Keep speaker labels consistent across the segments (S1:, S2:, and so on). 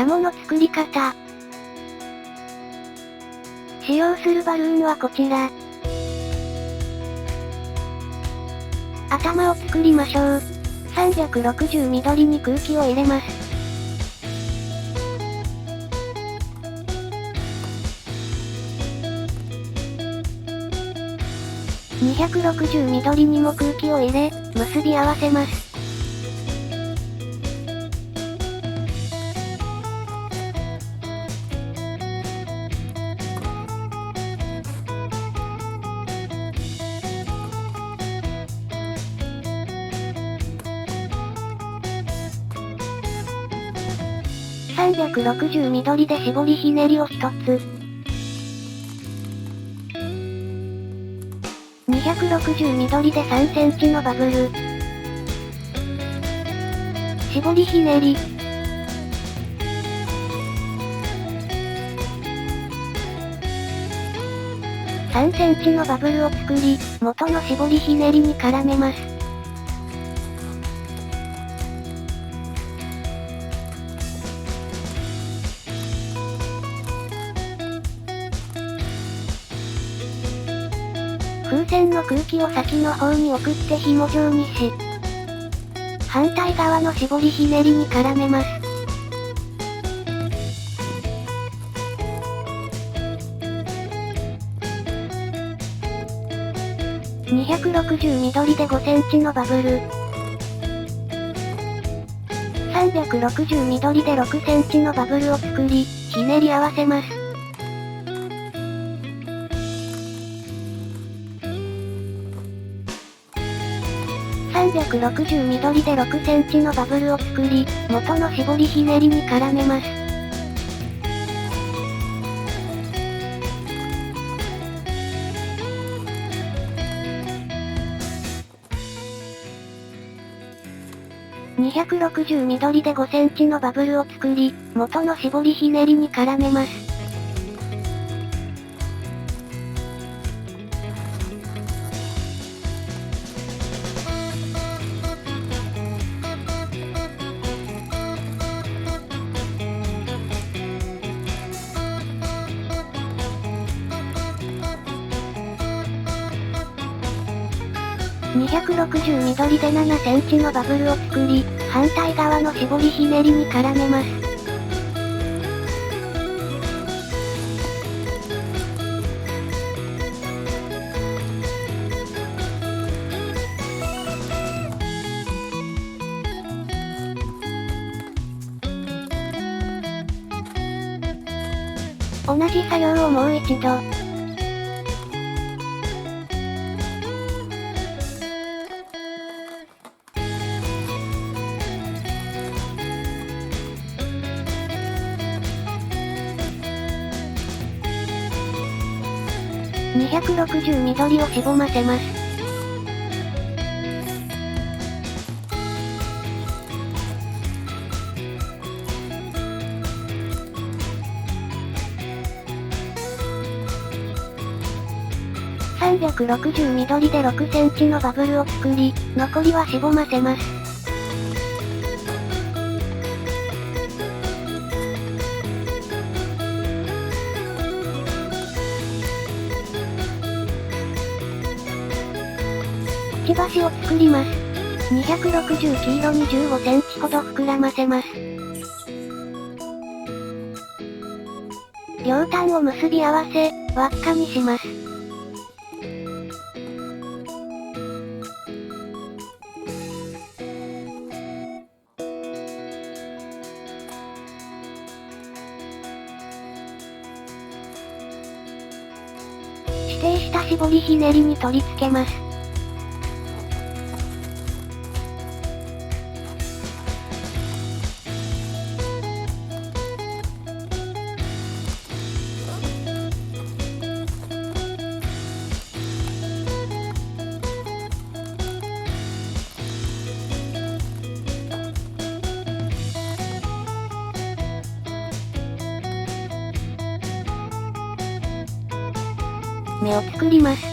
S1: カモの作り方。使用するバルーンはこちら。頭を作りましょう。360緑に空気を入れます。260緑にも空気を入れ、結び合わせます。360緑で絞りひねりを1つ。260緑で3センチのバブル。絞りひねり。3センチのバブルを作り、元の絞りひねりに絡めます。風船の空気を先の方に送って紐状にし、反対側の絞りひねりに絡めます。260緑で5センチのバブル。360緑で6センチのバブルを作り、ひねり合わせます。360緑で6センチのバブルを作り、元の絞りひねりに絡めます。260緑で5センチのバブルを作り、元の絞りひねりに絡めます。260緑で7センチのバブルを作り、反対側の絞りひねりに絡めます。同じ作業をもう一度。260緑をしぼませます。360緑で6センチのバブルを作り、残りはしぼませます。くちばしを作ります。260黄色に15センチほど膨らませます。両端を結び合わせ、輪っかにします。指定した絞りひねりに取り付けます。目を作ります。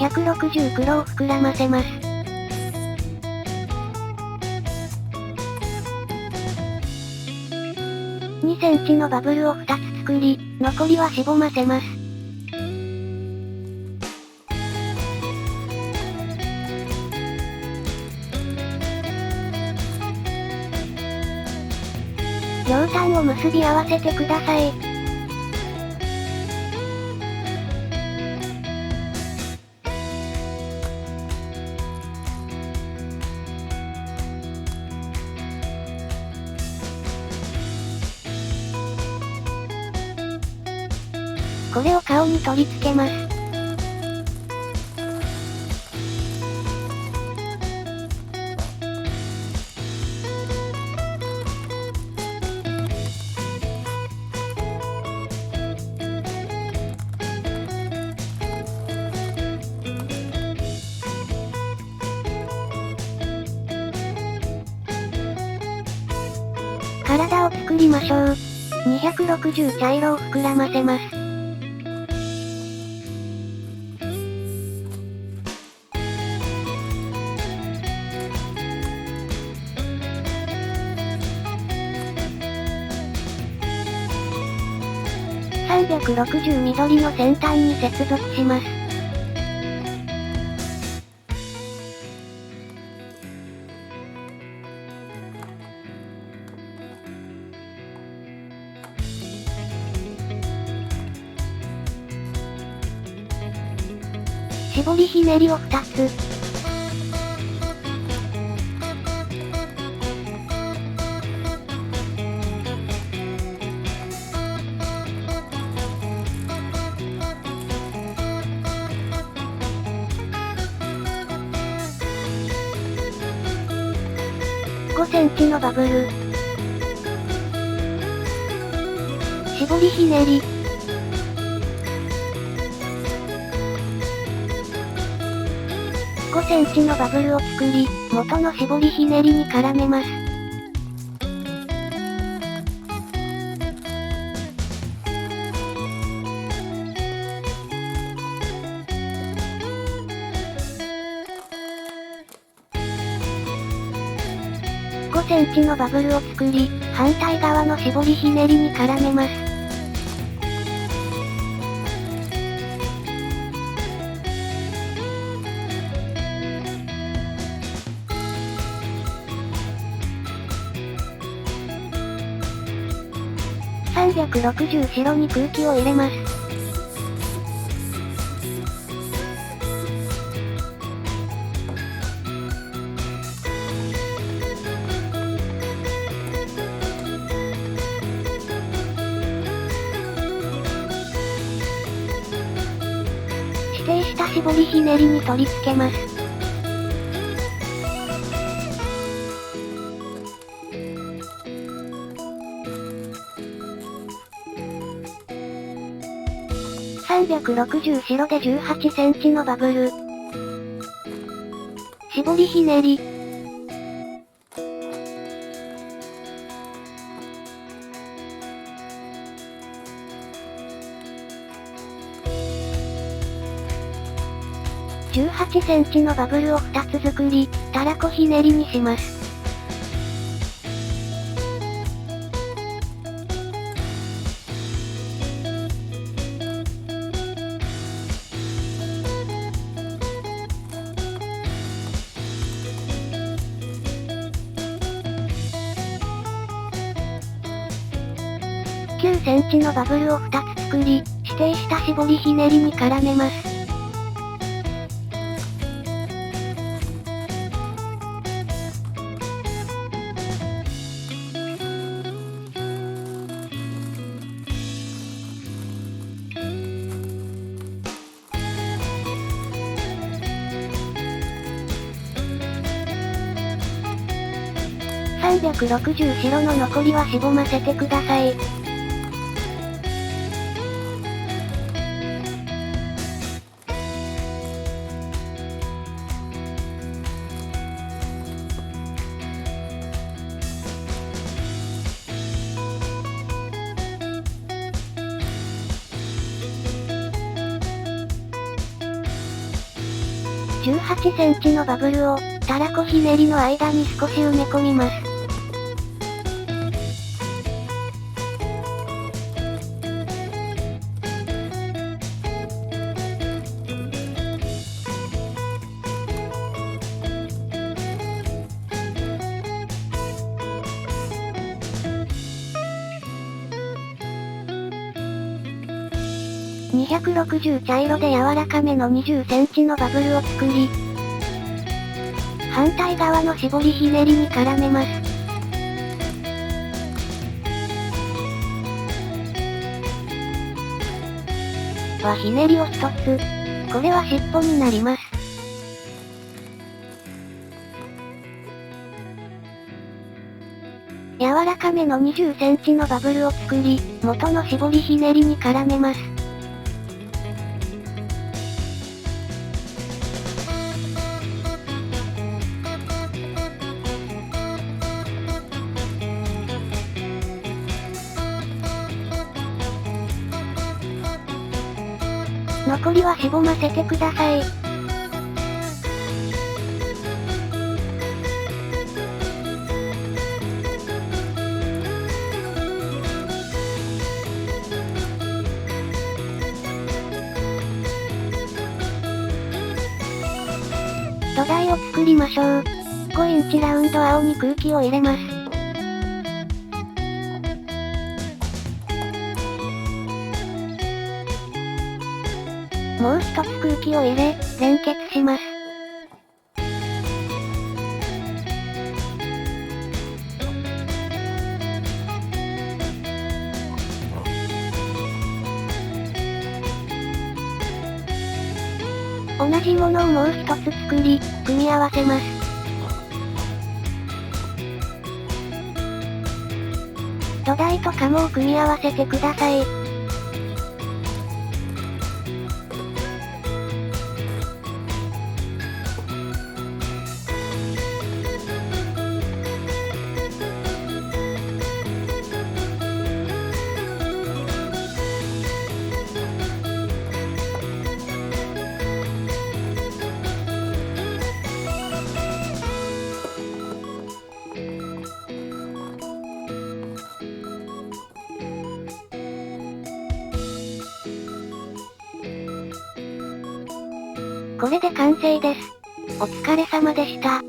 S1: 160黒を膨らませます。2センチのバブルを2つ作り、残りはしぼませます。両端を結び合わせてください。これを顔に取り付けます。体を作りましょう。260茶色を膨らませます。360緑の先端に接続します。絞りひねりを2つ。5センチのバブル。絞りひねり。5センチのバブルを作り、元の絞りひねりに絡めます。5センチのバブルを作り、反対側の絞りひねりに絡めます。360後ろに空気を入れます。指定した絞りひねりに取り付けます。360後ろで18センチのバブル。絞りひねり。18センチのバブルを2つ作り、たらこひねりにします。9センチのバブルを2つ作り、指定した絞りひねりに絡めます。360後ろの残りはしぼませてください。18センチのバブルを、たらこひねりの間に少し埋め込みます。260茶色で柔らかめの20センチのバブルを作り、反対側の絞りひねりに絡めます。ひねりを一つ。これは尻尾になります。柔らかめの20センチのバブルを作り、元の絞りひねりに絡めます。残りはしぼませてください。土台を作りましょう。5インチラウンド青に空気を入れます。もう一つ空気を入れ、連結します。同じものをもう一つ作り、組み合わせます。土台とカモを組み合わせてください。これで完成です。お疲れ様でした。